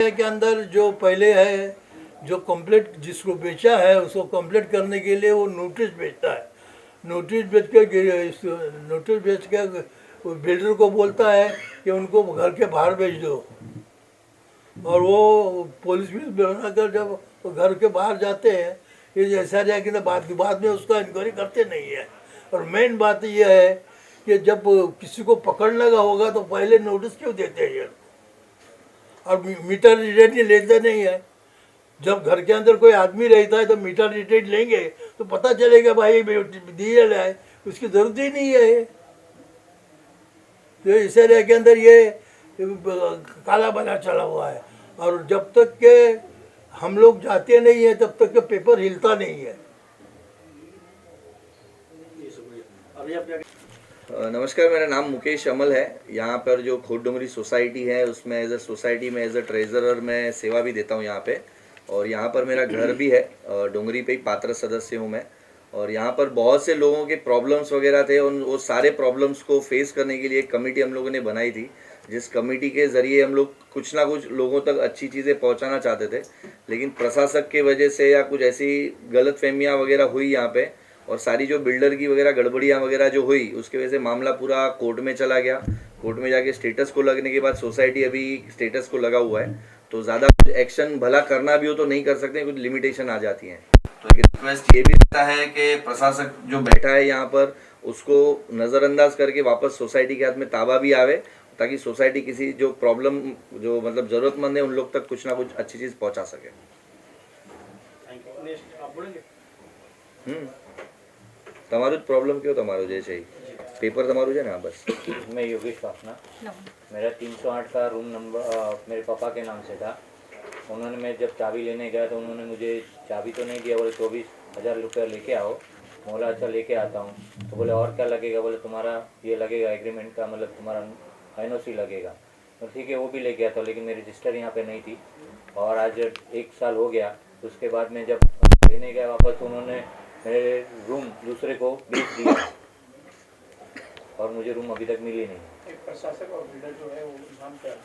के अंदर जो पहले है, जो कंप्लीट जिसको बेचा है उसको कंप्लीट करने के लिए वो नोटिस बेचता है। नोटिस बेच के बिल्डर को बोलता है कि उनको घर के बाहर भेज दो, और वो पुलिस भी बनाकर जब वो घर के बाहर जाते हैं, ये ऐसा रहा कि बाद में उसका इंक्वायरी करते नहीं है। और मेन बात यह है कि जब किसी को पकड़ने का होगा तो पहले नोटिस क्यों देते हैं ये, और मीटर रीडेड लेते नहीं है। जब घर के अंदर कोई आदमी रहता है तो मीटर रीडेड लेंगे तो पता चलेगा भाई दिए है, उसकी जरूरत ही नहीं है। तो इस एरिया के अंदर ये काला बाजार चला हुआ है, और जब तक के हम लोग जाते नहीं है तब तक के पेपर हिलता नहीं है। नमस्कार, मेरा नाम मुकेश अमल है। यहाँ पर जो खोट डोंगरी सोसाइटी है उसमें एज अ सोसाइटी में एज अ ट्रेजरर मैं सेवा भी देता हूँ यहाँ पे, और यहाँ पर मेरा घर भी है। डोंगरी पे ही पात्र सदस्य हूँ मैं, और यहाँ पर बहुत से लोगों के प्रॉब्लम्स वगैरह थे, उन वो सारे प्रॉब्लम्स को फेस करने के लिए एक कमेटी हम लोगों ने बनाई थी, जिस कमेटी के ज़रिए हम लोग कुछ ना कुछ लोगों तक अच्छी चीज़ें पहुँचाना चाहते थे। लेकिन प्रशासक के वजह से या कुछ ऐसी गलतफहमियाँ वगैरह हुई यहाँ पे, और सारी जो बिल्डर की वगैरह गड़बड़ियाँ वगैरह जो हुई उसके वजह से मामला पूरा कोर्ट में चला गया। कोर्ट में जाके स्टेटस को लगने के बाद सोसाइटी अभी स्टेटस को लगा हुआ है, तो ज़्यादा कुछ एक्शन भला करना भी हो तो नहीं कर सकते, कुछ लिमिटेशन आ जाती हैं। तो एक रिक्वेस्ट ये भी रहता है कि प्रशासक जो बैठा है यहाँ पर उसको नज़रअंदाज करके वापस सोसाइटी के हाथ में ताबा भी आवे, ताकि सोसाइटी किसी जो प्रॉब्लम जो मतलब ज़रूरतमंद है उन लोग तक कुछ ना कुछ अच्छी चीज़ पहुँचा सके। તમારું જ प्रॉब्लम क्यों તમારું જે છે पेपर તમારું છે ને? हाँ बस। मैं योगेश पापना, मेरा 308 का रूम नंबर मेरे पापा के नाम से था। उन्होंने, मैं जब चाबी लेने गया तो उन्होंने मुझे चाबी तो नहीं दिया, बोले 24,000 रुपये लेके आओ। बोला अच्छा लेके आता हूँ। तो बोले और क्या लगेगा? बोले तुम्हारा ये लगेगा एग्रीमेंट का, मतलब तुम्हारा NOC लगेगा। तो ठीक है, वो भी लेके आता हूँ, लेकिन मेरी रजिस्टर यहाँ पे नहीं थी। और आज 1 साल हो गया। उसके बाद में जब लेने गया वापस, उन्होंने मेरे रूम दूसरे को बेच दिया, और मुझे रूम अभी तक मिली नहीं। एक प्रशासक और बिल्डर जो है वो नाम क्या है?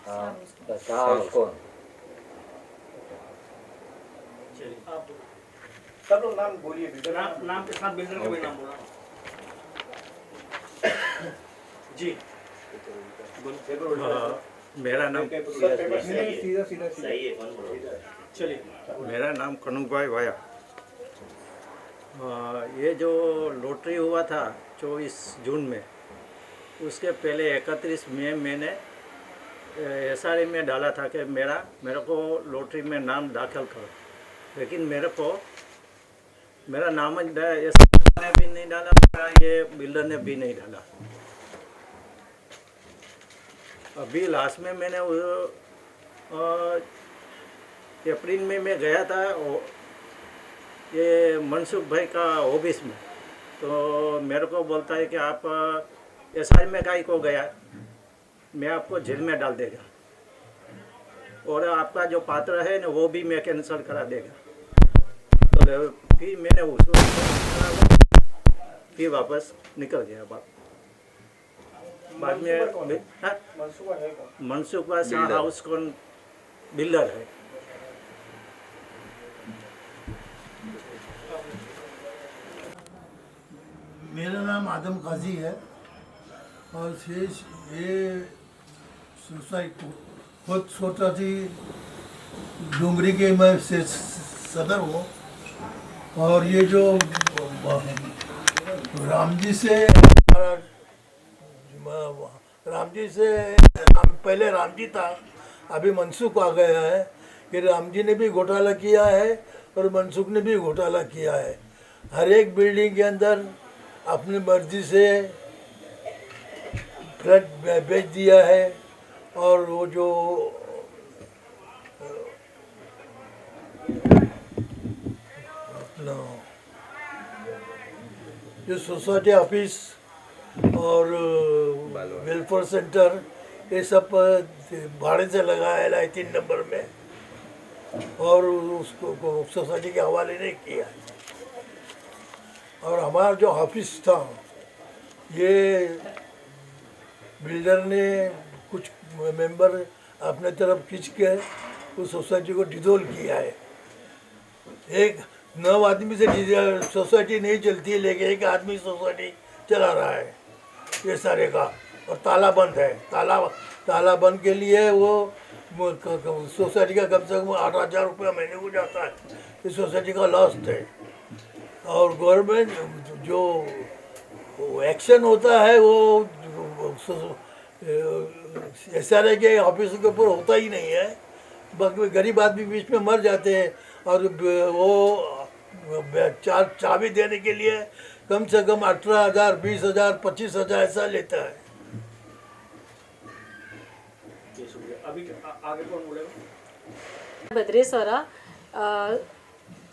हाँ, शाह कौन? आप सब लोग नाम बोलिए, बिल्डर नाम के साथ बिल्डर का भी नाम बोला जी। मेरा नाम सीधा सीधा सही है, कौन बोल रहा है? चलिए। मेरा नाम कनुभाई वाया। ये जो लॉटरी हुआ था 24 जून में, उसके पहले 31 मई मैंने SRE में डाला था कि मेरे को लॉटरी में नाम दाखिल करो, लेकिन मेरा नाम SRE ने भी नहीं डाला, ये बिल्डर ने भी नहीं डाला। अभी लास्ट में मैंने अप्रैल में मैं गया था ये मनसुख भाई का ऑफिस में, तो मेरे को बोलता है कि आप SRE में काहे को गया, मैं आपको जेल में डाल देगा, और आपका जो पात्र है ना वो भी मैं कैंसिल करा देगा। तो फिर मैंने उसको फिर वापस निकल गया। बाद में मनसुख भाई शाह हाउस कौन बिल्डर है। मेरा नाम आदम काजी है, और ये सोसाइटी खुद सोसाइटी डोंगरी के मैं से सदर हूँ। और ये जो रामजी से पहले रामजी था, अभी मनसुख आ गया है कि रामजी ने भी घोटाला किया है और मनसुख ने भी घोटाला किया है। हर एक बिल्डिंग के अंदर अपनी मर्जी से फ्लैट बेच दिया है, और वो जो सोसाइटी ऑफिस और वेलफेयर सेंटर ये सब भाड़े से लगाया है 3 नंबर में, और उसको सोसाइटी के हवाले नहीं किया। और हमारा जो ऑफिस था, ये बिल्डर ने कुछ मेंबर अपने तरफ खींच के उस सोसाइटी को डिसोल्व किया है। एक 9 आदमी से सोसाइटी नहीं चलती है, लेकिन एक आदमी सोसाइटी चला रहा है ये सारे का, और ताला बंद है। ताला बंद के लिए वो सोसाइटी का कम से कम 8,000 रुपया महीने को जाता है। इस सोसाइटी का लॉस है। और गवर्नमेंट जो एक्शन होता है वो SRA के ऑफिस के ऊपर होता ही नहीं है। बाकी गरीब आदमी बीच में मर जाते हैं, और वो चाबी देने के लिए कम से कम 18,000, 20,000, 25,000 ऐसा लेता है। अभी आगे कौन बोलेगा? भद्रेश्वरा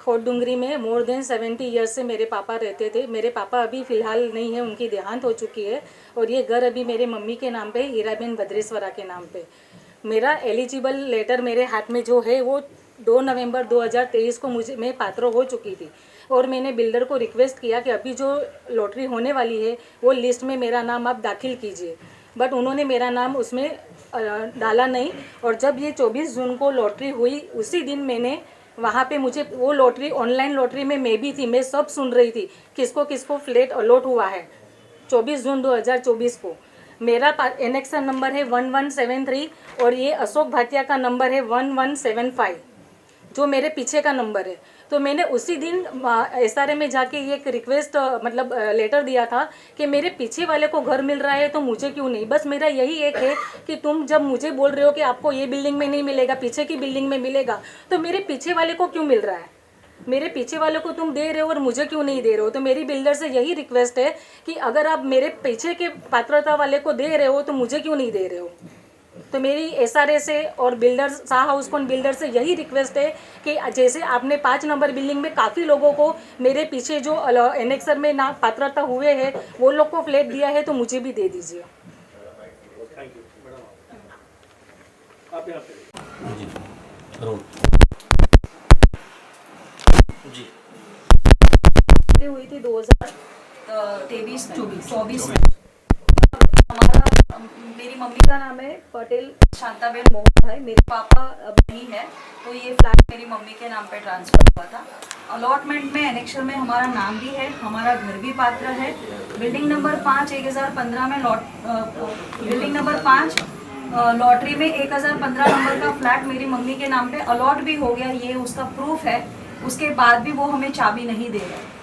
खोट डूंगरी में मोर देन 70 ईयर्स से मेरे पापा रहते थे। मेरे पापा अभी फ़िलहाल नहीं है, उनकी देहांत हो चुकी है, और ये घर अभी मेरे मम्मी के नाम पे, हीराबेन भद्रेश्वरा के नाम पे। मेरा एलिजिबल लेटर मेरे हाथ में जो है वो 2 नवंबर 2023 को मैं पात्र हो चुकी थी, और मैंने बिल्डर को रिक्वेस्ट किया कि अभी जो लॉटरी होने वाली है वो लिस्ट में मेरा नाम आप दाखिल कीजिए, बट उन्होंने मेरा नाम उसमें डाला नहीं। और जब ये 24 जून को लॉटरी हुई, उसी दिन मैंने वहाँ पे, मुझे वो लॉटरी, ऑनलाइन लॉटरी में मैं भी थी, मैं सब सुन रही थी किसको किसको फ्लैट अलॉट हुआ है। 24 जून 2024 को मेरा एनेक्शन नंबर है 1173, और ये अशोक भाटिया का नंबर है 1175, जो मेरे पीछे का नंबर है। तो मैंने उसी दिन SRA में जाके ये एक रिक्वेस्ट, मतलब लेटर दिया था कि मेरे पीछे वाले को घर मिल रहा है तो मुझे क्यों नहीं। बस मेरा यही एक है कि तुम जब मुझे बोल रहे हो कि आपको ये बिल्डिंग में नहीं मिलेगा, पीछे की बिल्डिंग में मिलेगा, तो मेरे पीछे वाले को क्यों मिल रहा है? मेरे पीछे वाले को तुम दे रहे हो और मुझे क्यों नहीं दे रहे हो? तो मेरी बिल्डर से यही रिक्वेस्ट है कि अगर आप मेरे पीछे के पात्रता वाले को दे रहे हो तो मुझे क्यों नहीं दे रहे हो? तो मेरी SRA से और बिल्डर, शाह हाउस कौन बिल्डर से यही रिक्वेस्ट है कि जैसे आपने 5 नंबर बिल्डिंग में काफ़ी लोगों को मेरे पीछे जो एनेक्सर में ना पात्रता हुए हैं वो लोग को फ्लैट दिया है, तो मुझे भी दे दीजिए। Thank you madam. आप यहाँ पे हुई थी 2023-24 में। हमारा, मेरी मम्मी का नाम है पटेल शांताबेन मोहन है, मेरे पापा अब नहीं है, तो ये फ्लैट मेरी मम्मी के नाम पे ट्रांसफर हुआ था। अलॉटमेंट में, एनेक्शन में हमारा नाम भी है, हमारा घर भी पात्र है। बिल्डिंग नंबर 5 1015 में बिल्डिंग नंबर 5 लॉटरी में 1015 नंबर का फ्लैट मेरी मम्मी के नाम पे अलॉट भी हो गया, ये उसका प्रूफ है। उसके बाद भी वो हमें चाबी नहीं दे रहे।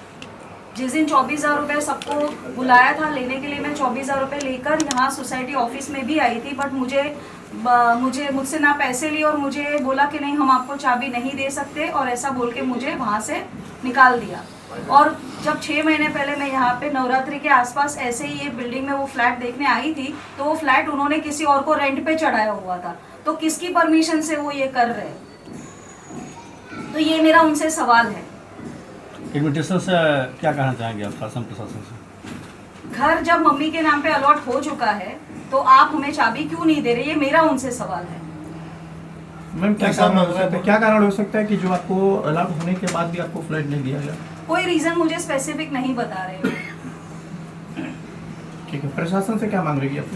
जिस दिन 24,000 रुपये सबको बुलाया था लेने के लिए, मैं 24,000 रुपये लेकर यहाँ सोसाइटी ऑफिस में भी आई थी, बट मुझसे ना पैसे लिए और मुझे बोला कि नहीं, हम आपको चाबी नहीं दे सकते, और ऐसा बोल के मुझे वहाँ से निकाल दिया। और जब 6 महीने पहले मैं यहाँ पे नवरात्रि के आसपास ऐसे ही ये बिल्डिंग में वो फ्लैट देखने आई थी, तो वो फ्लैट उन्होंने किसी और को रेंट पे चढ़ाया हुआ था, तो किसकी परमिशन से वो ये कर रहे हैं? तो ये मेरा उनसे सवाल है। एडमिनिस्ट्रेशन से क्या कहना चाहेंगे आप, शासन प्रशासन से? घर जब मम्मी के नाम पे अलॉट हो चुका है तो आप हमें चाबी क्यों नहीं दे रहे? ये मेरा उनसे सवाल है। मैम क्या कारण हो सकता है कि जो आपको अलॉट होने के बाद भी आपको फ्लैट नहीं दिया गया? कोई रीजन मुझे स्पेसिफिक नहीं बता रहे हो। ठीक है, प्रशासन से क्या मांग रही है आप?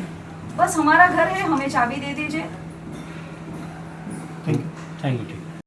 बस हमारा घर है, हमें चाबी दे दीजिए। Thank you. Thank you.